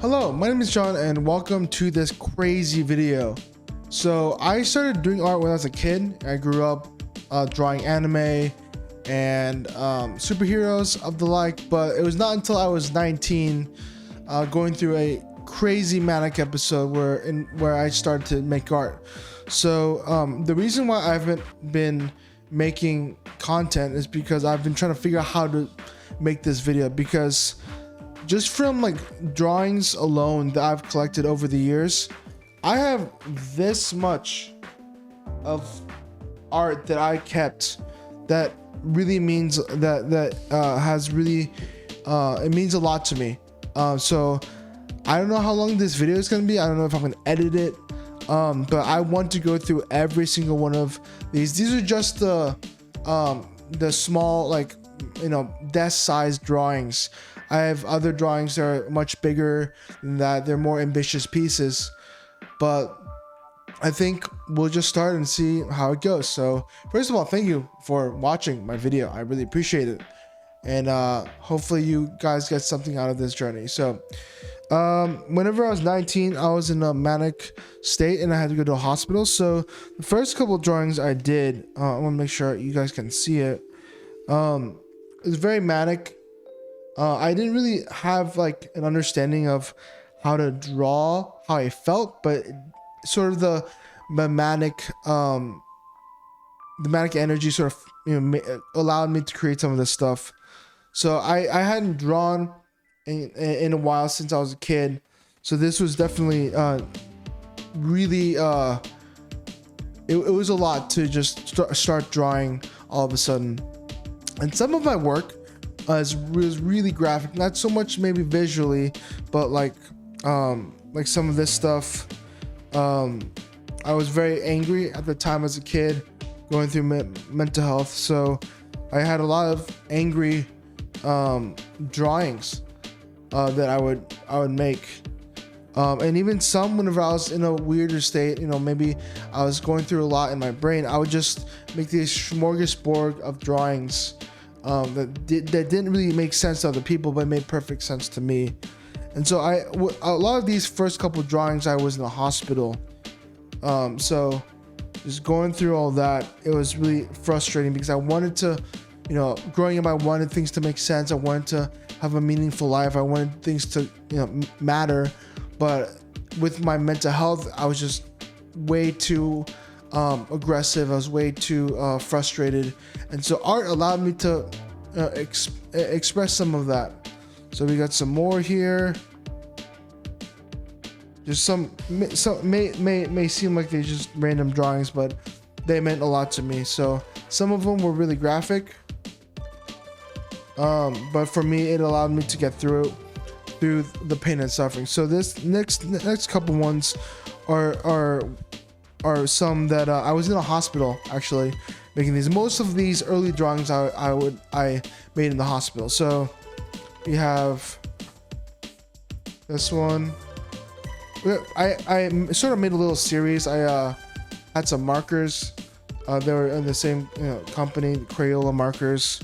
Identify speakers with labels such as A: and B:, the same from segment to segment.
A: Hello, my name is John and welcome to this crazy video. So I started doing art when I was a kid. I grew up drawing anime and superheroes of the like, but it was not until I was 19 going through a crazy manic episode where I started to make art. So the reason why I haven't been making content is because I've been trying to figure out how to make this video, because just from like drawings alone that I've collected over the years, I have this much of art that I kept that really means that has really it means a lot to me. So I don't know how long this video is gonna be. I don't know if I'm gonna edit it, but I want to go through every single one of these. These are just the small, like, you know, desk size drawings. I have other drawings that are much bigger than that. They're more ambitious pieces, but I think we'll just start and see how it goes. So first of all, thank you for watching my video. I really appreciate it. And hopefully you guys get something out of this journey. So whenever I was 19, I was in a manic state and I had to go to a hospital. So the first couple of drawings I did, I want to make sure you guys can see it. It was very manic. I didn't really have like an understanding of how to draw how I felt, but sort of the manic energy sort of, you know, allowed me to create some of this stuff. So I hadn't drawn in a while since I was a kid, so this was definitely really it was a lot to just start drawing all of a sudden. And some of my work was really graphic, not so much maybe visually, but like some of this stuff. I was very angry at the time as a kid, going through mental health, so I had a lot of angry drawings that I would make, and even some whenever I was in a weirder state, you know, maybe I was going through a lot in my brain, I would just make this smorgasbord of drawings that didn't really make sense to other people, but made perfect sense to me. And so a lot of these first couple of drawings, I was in a hospital. So just going through all that, it was really frustrating because I wanted to, you know, growing up, I wanted things to make sense. I wanted to have a meaningful life. I wanted things to, you know, matter. But with my mental health, I was just way too aggressive. I was way too frustrated. And so art allowed me to express some of that. So we got some more here. Just some may seem like they're just random drawings, but they meant a lot to me. So some of them were really graphic, but for me, it allowed me to get through the pain and suffering. So this next couple ones are some that I was in a hospital actually making these. Most of these early drawings I made in the hospital. So we have this one. I sort of made a little series. I had some markers. They were in the same, you know, company, Crayola markers,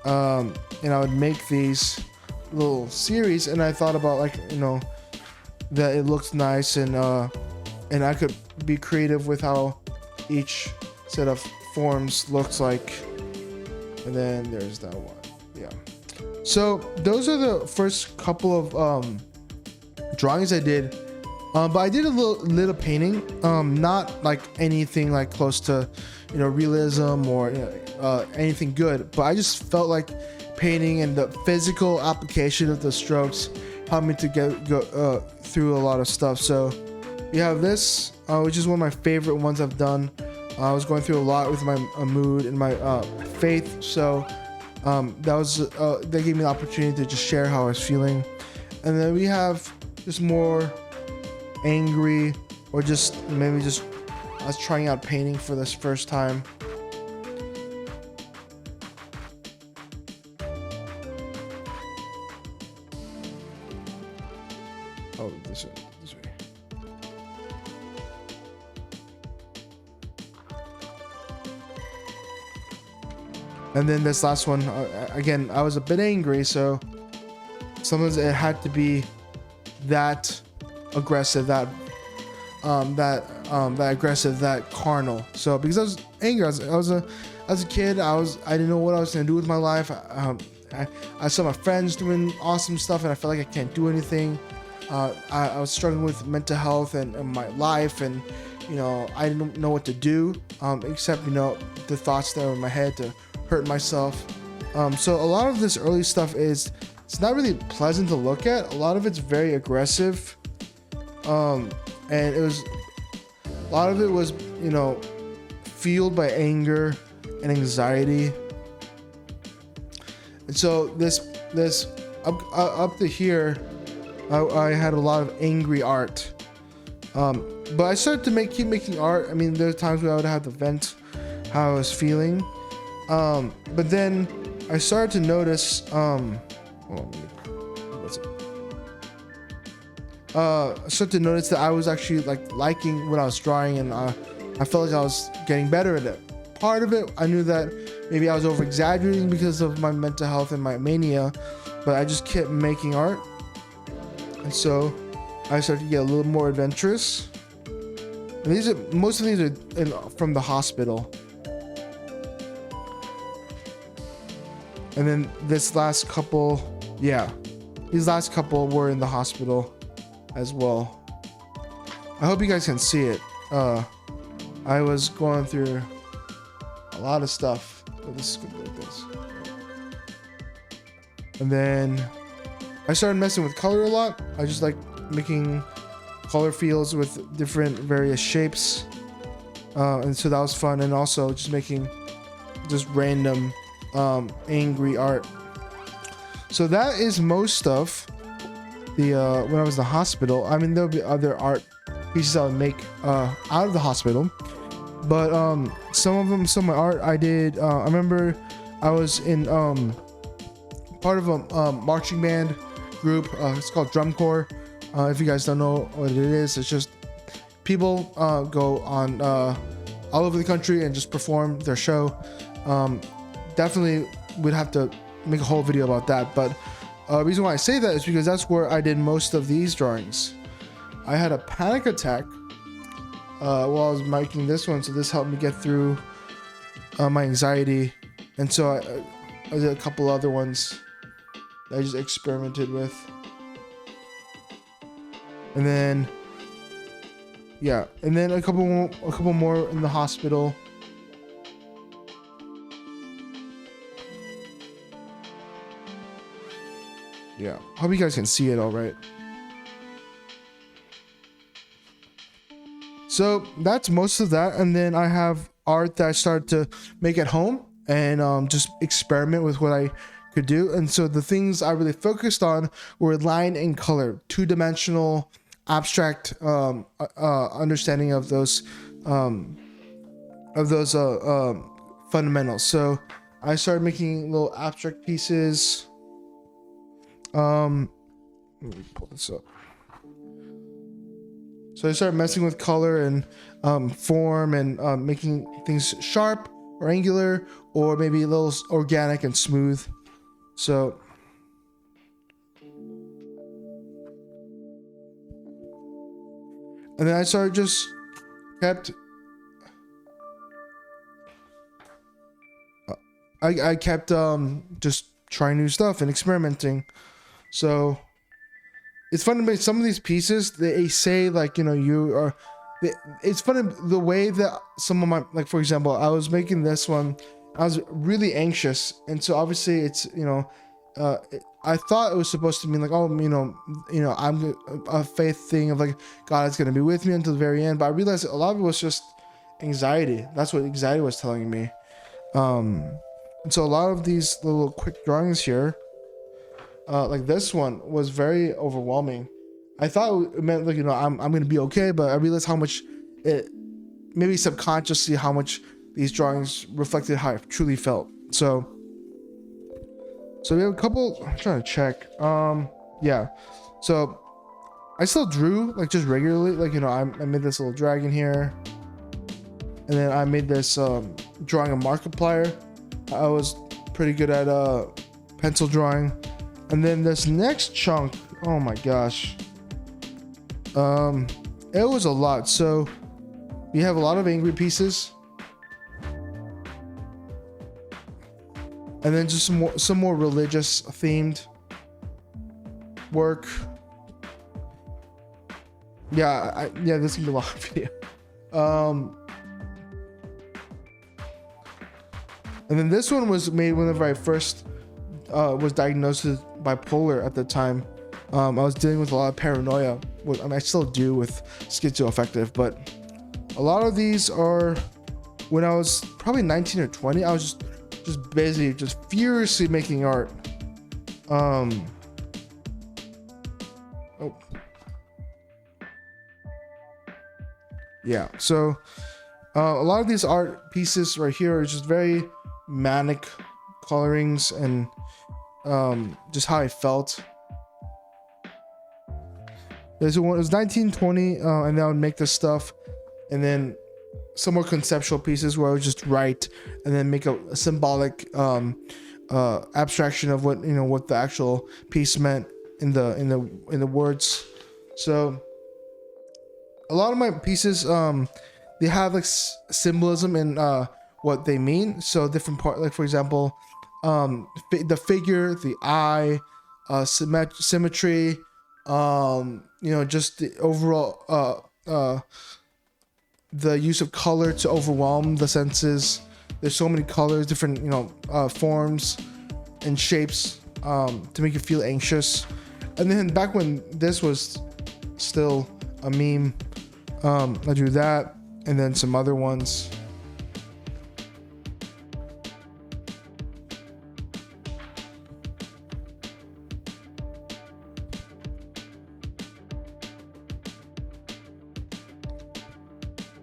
A: and I would make these little series. And I thought about, like, you know, that it looks nice, and I could be creative with how each set of forms looks like. And then there's that one. Yeah. So those are the first couple of drawings I did. But I did a little painting, not like anything like close to, you know, realism or, you know, anything good. But I just felt like painting and the physical application of the strokes helped me to go through a lot of stuff. So we have this, which is one of my favorite ones I've done. I was going through a lot with my mood and my faith. So that gave me the opportunity to just share how I was feeling. And then we have just more angry, or just maybe just I was trying out painting for this first time. Oh, this way. And then this last one, again, I was a bit angry, so sometimes it had to be that aggressive, that aggressive, that carnal. So because I was angry, as a kid, I didn't know what I was gonna do with my life. I saw my friends doing awesome stuff, and I felt like I can't do anything. I was struggling with mental health and my life, and I didn't know what to do, except the thoughts that were in my head to hurt myself. So a lot of this early stuff it's not really pleasant to look at. A lot of it's very aggressive, and a lot of it was fueled by anger and anxiety. And so this up to here, I had a lot of angry art. But I started to keep making art. I mean, there are times where I would have to vent how I was feeling. But then I started to notice. I started to notice that I was actually liking what I was drawing, and I felt like I was getting better at it. Part of it, I knew that maybe I was over exaggerating because of my mental health and my mania, but I just kept making art, and so I started to get a little more adventurous. And most of these are from the hospital. And then these last couple were in the hospital as well. I hope you guys can see it. I was going through a lot of stuff, but this is good like this. And then I started messing with color a lot. I just like making color fields with different various shapes, and so that was fun. And also just making just random angry art. So that is most of the when I was in the hospital. I mean, there'll be other art pieces I would make out of the hospital, but some of my art I did. I remember I was in part of a marching band group. It's called Drum Corps. If you guys don't know what it is, it's just people go on all over the country and just perform their show. Definitely would have to make a whole video about that, but the reason why I say that is because that's where I did most of these drawings. I had a panic attack while I was making this one, so this helped me get through my anxiety, and so I did a couple other ones that I just experimented with. And then a couple more in the hospital. Yeah, hope you guys can see it all right. So that's most of that, and then I have art that I started to make at home and just experiment with what I could do. And so the things I really focused on were line and color, two-dimensional, abstract understanding of those fundamentals. So I started making little abstract pieces. Let me pull this up. So I started messing with color and form and making things sharp or angular, or maybe a little organic and smooth. So and then I started just kept I kept just trying new stuff and experimenting. So it's fun to make some of these pieces. They say it's funny the way that some of my, like for example, I was making this one, I was really anxious, and so obviously it's I thought it was supposed to mean like, oh, I'm a faith thing of like God is gonna be with me until the very end, but I realized a lot of it was just anxiety. That's what anxiety was telling me. And so a lot of these little quick drawings here, like this one, was very overwhelming. I thought it meant like I'm gonna be okay, but I realized how much it, maybe subconsciously, how much these drawings reflected how I truly felt. So we have a couple. I'm trying to check. Yeah. So I still drew like just regularly. Like I made this little dragon here, and then I made this drawing a Markiplier. I was pretty good at pencil drawing. And then this next chunk, oh my gosh, It was a lot. So we have a lot of angry pieces, and then just some more religious themed work. Yeah, this is gonna be a long video. And then this one was made whenever I first was diagnosed with bipolar at the time. I was dealing with a lot of paranoia. I still do with schizoaffective, but a lot of these are when I was probably 19 or 20. I was just busy, just furiously making art. Oh. Yeah, so a lot of these art pieces right here are just very manic colorings and just how I felt. It was 1920, and I would make this stuff, and then some more conceptual pieces where I would just write and then make a symbolic abstraction of what the actual piece meant in the words. So a lot of my pieces they have like symbolism in what they mean. So different part, like for example, the figure, the eye, symmetry, just the overall the use of color to overwhelm the senses. There's so many colors, different forms and shapes to make you feel anxious. And then back when this was still a meme, I drew that, and then some other ones.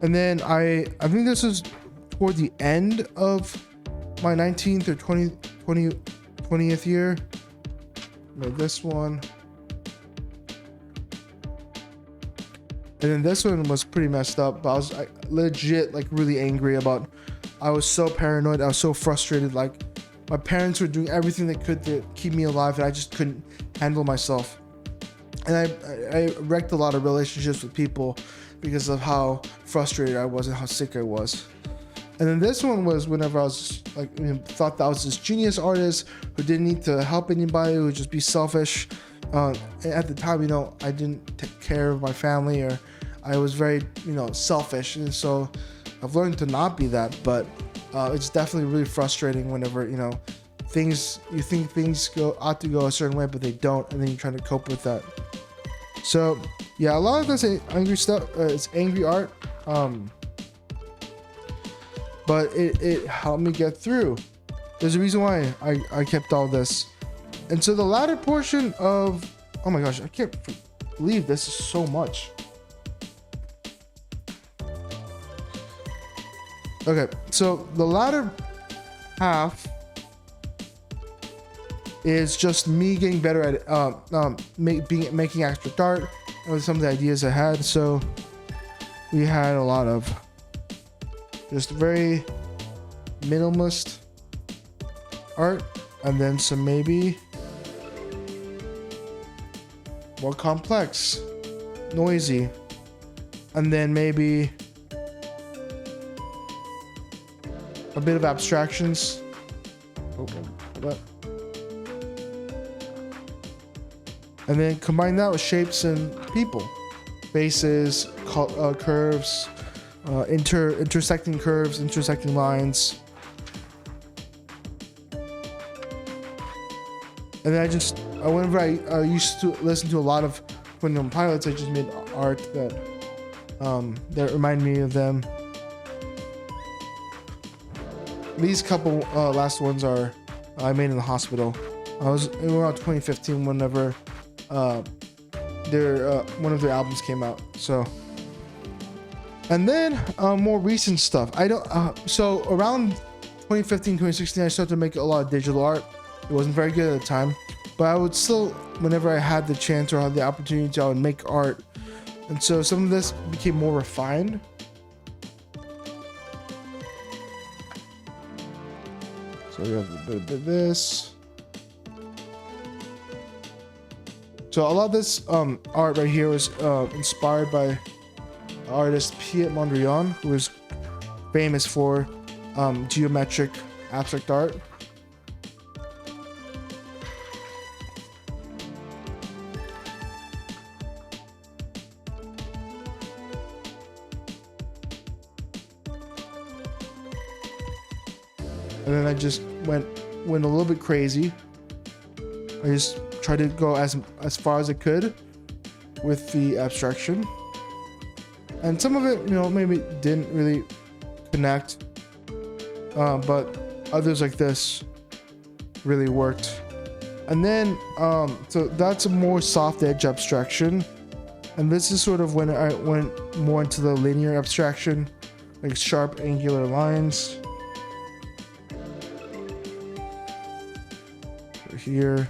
A: And then I think this is toward the end of my 19th or 20th year. Made this one. And then this one was pretty messed up, but I was legit like really angry about. I was so paranoid. I was so frustrated. Like my parents were doing everything they could to keep me alive, and I just couldn't handle myself. And I wrecked a lot of relationships with people because of how frustrated I was and how sick I was. And then this one was whenever I was like, thought that I was this genius artist who didn't need to help anybody, who would just be selfish. At the time, I didn't take care of my family, or I was very, selfish. And so I've learned to not be that, but it's definitely really frustrating whenever, you think things ought to go a certain way, but they don't. And then you're trying to cope with that. So yeah, a lot of this angry stuff, it's angry art. But it helped me get through. There's a reason why I kept all this. And so the latter portion of, oh my gosh, I can't believe this is so much. Okay, so the latter half is just me getting better at making abstract art, and with some of the ideas I had. So we had a lot of just very minimalist art, and then some maybe more complex, noisy, and then maybe a bit of abstractions. And then combine that with shapes and people, faces, curves, intersecting curves, intersecting lines. And then whenever I used to listen to a lot of Twin Pilots, I just made art that remind me of them. These couple last ones are I made in the hospital. I was around 2015 whenever one of their albums came out. So, and then more recent stuff. So around 2015, 2016, I started to make a lot of digital art. It wasn't very good at the time, but I would still, whenever I had the chance or had the opportunity, I would make art. And so some of this became more refined. So we have a bit of this. So a lot of this art right here was inspired by artist Piet Mondrian, who is famous for geometric abstract art. And then I just went a little bit crazy. I just tried to go as far as I could with the abstraction. And some of it, you know, maybe didn't really connect, but others like this really worked. And then, so that's a more soft edge abstraction. And this is sort of when I went more into the linear abstraction, like sharp angular lines. Here.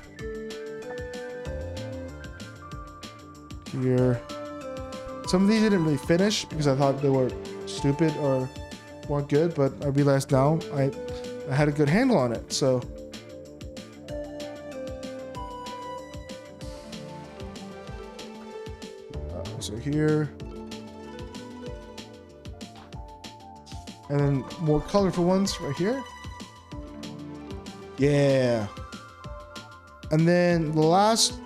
A: Here. Some of these didn't really finish because I thought they were stupid or weren't good, but I realized now I had a good handle on it. So here, and then more colorful ones right here. Yeah. And then the last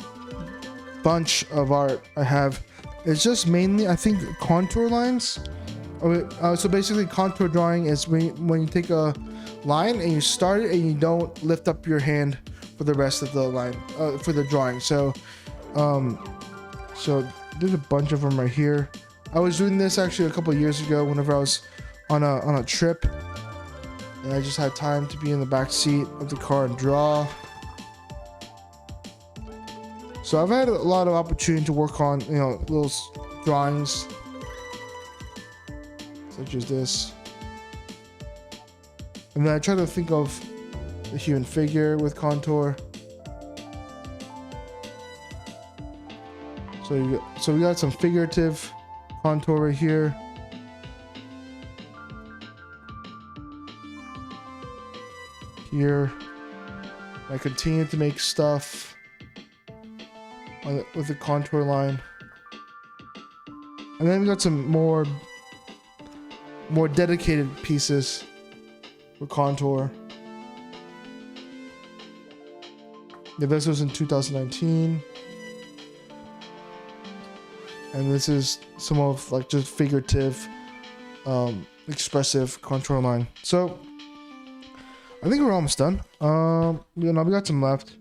A: bunch of art I have is just mainly, I think, contour lines. So basically contour drawing is when you take a line and you start it and you don't lift up your hand for the rest of the line, for the drawing. So so there's a bunch of them right here. I was doing this actually a couple of years ago whenever I was on a trip and I just had time to be in the back seat of the car and draw. So I've had a lot of opportunity to work on, you know, little drawings such as this. And then I try to think of the human figure with contour. So we got some figurative contour right here. Here, I continue to make stuff with the contour line. And then we got some more dedicated pieces for contour. Yeah, this was in 2019. And this is some of like just figurative, expressive contour line. So I think we're almost done. You know, we got some left.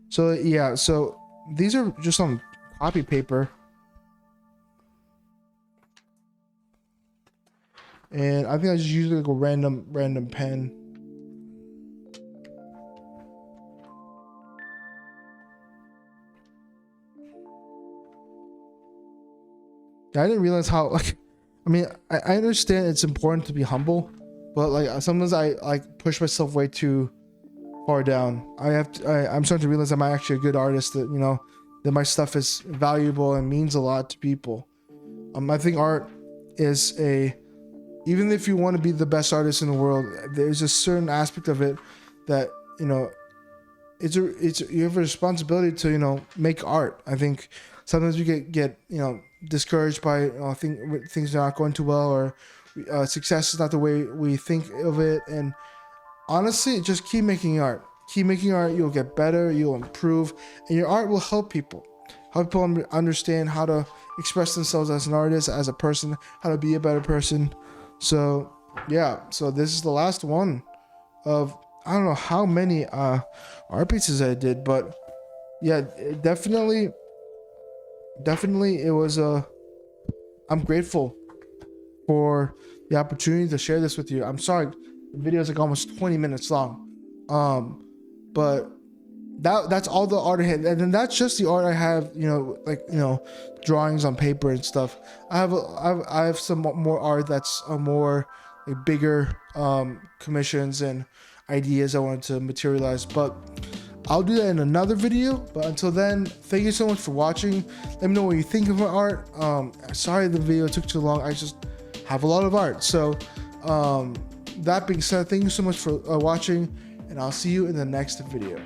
A: So yeah, so these are just on copy paper. And I think I just used like a random pen. I didn't realize how, like, I mean, I understand it's important to be humble, but like sometimes I like push myself way too far down. I'm starting to realize I'm actually a good artist, that, you know, that my stuff is valuable and means a lot to people. I think art is even if you want to be the best artist in the world, there's a certain aspect of it that, you know, you have a responsibility to, you know, make art. I think sometimes we get you know, discouraged by things not going too well, or success is not the way we think of it. And honestly, just keep making art. Keep making art. You'll get better. You'll improve, and your art will help people. Help people understand how to express themselves as an artist, as a person, how to be a better person. So yeah. So this is the last one of, I don't know how many art pieces I did, but yeah, definitely it was I'm grateful for the opportunity to share this with you. I'm sorry the video is like almost 20 minutes long, but that's all the art I had, and then that's just the art I have, you know, like, you know, drawings on paper and stuff. I have some more art that's more like bigger commissions and ideas I wanted to materialize, but I'll do that in another video. But until then, thank you so much for watching. Let me know what you think of my art. Sorry the video took too long. I just have a lot of art. So that being said, thank you so much for watching, and I'll see you in the next video.